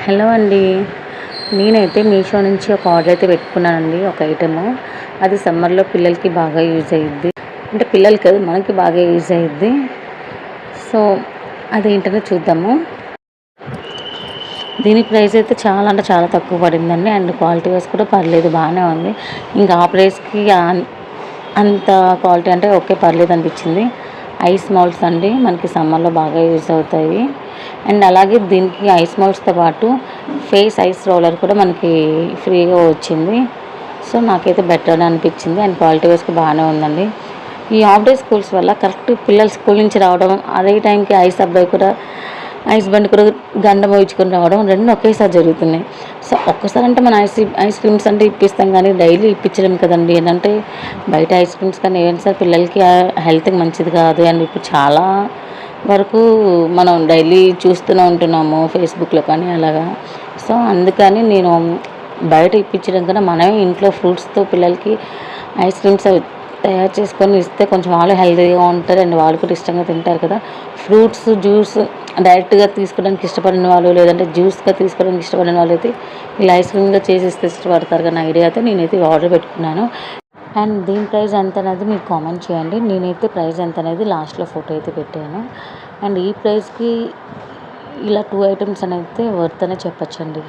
Hello అండి. నేనైతే మీషో నుంచి ఒక ఆర్డర్ అయితే పెట్టుకున్నానండి. ఒక ఐటెము అది సమ్మర్లో పిల్లలకి బాగా యూజ్ అయ్యిద్ది. అంటే పిల్లలకి కాదు, మనకి బాగా యూజ్ అయ్యిద్ది. సో అదేంటనే చూద్దాము. దీని ప్రైస్ అయితే చాలా అంటే చాలా తక్కువ పడిందండి. అండ్ క్వాలిటీ వైస్ కూడా పర్లేదు, బాగానే ఉంది. ఇంకా ఆ ప్రైస్కి అంత క్వాలిటీ అంటే ఓకే, పర్లేదు అనిపించింది. ఐస్ మౌల్డ్స్ అండి, మనకి సమ్మర్లో బాగా యూజ్ అవుతాయి. అండ్ అలాగే దీనికి ఐస్ మౌల్డ్స్తో పాటు ఫేస్ ఐస్ రోలర్ కూడా మనకి ఫ్రీగా వచ్చింది. సో నాకైతే బెటర్ అని అనిపించింది. అండ్ క్వాలిటీ వైస్కి బాగానే ఉందండి. ఈ హాఫ్ డే స్కూల్స్ వల్ల కరెక్ట్ పిల్లలు స్కూల్ నుంచి రావడం, అదే టైంకి ఐస్ బండి కూడా గండ మోయించుకొని రావడం, రెండు ఒకేసారి జరుగుతున్నాయి. సో ఒక్కసారి అంటే మన ఐస్ క్రీమ్స్ అంటే ఇప్పిస్తాం, కానీ డైలీ ఇప్పించలేం కదండి. ఏంటంటే బయట ఐస్ క్రీమ్స్ కానీ ఏమైనా సరే పిల్లలకి హెల్త్కి మంచిది కాదు. అండ్ ఇప్పుడు చాలా వరకు మనం డైలీ చూస్తూనే ఉంటున్నాము ఫేస్బుక్లో కానీ అలాగా. సో అందుకని నేను బయట ఇప్పించడం కన్నా మనమే ఇంట్లో ఫ్రూట్స్తో పిల్లలకి ఐస్ క్రీమ్స్ తయారు చేసుకొని ఇస్తే కొంచెం వాళ్ళు హెల్తీగా ఉంటారు. అండ్ వాళ్ళు కూడా ఇష్టంగా తింటారు కదా. ఫ్రూట్స్ జ్యూస్ డైరెక్ట్గా తీసుకోవడానికి ఇష్టపడిన వాళ్ళు, లేదంటే జ్యూస్గా తీసుకోవడానికి ఇష్టపడిన వాళ్ళు అయితే ఇలా ఐస్ క్రీమ్గా చేసి ఇస్తే ఇష్టపడతారు కానీ ఐడియాతో నేనైతే ఆర్డర్ పెట్టుకున్నాను. అండ్ దీని ప్రైస్ ఎంత అనేది మీరు కామెంట్ చేయండి. నేనైతే ప్రైస్ ఎంత అనేది లాస్ట్లో ఫోటో అయితే పెట్టాను. అండ్ ఈ ప్రైస్కి ఇలా 2 ఐటమ్స్ అని అయితే వర్త్ అనే చెప్పచ్చండి.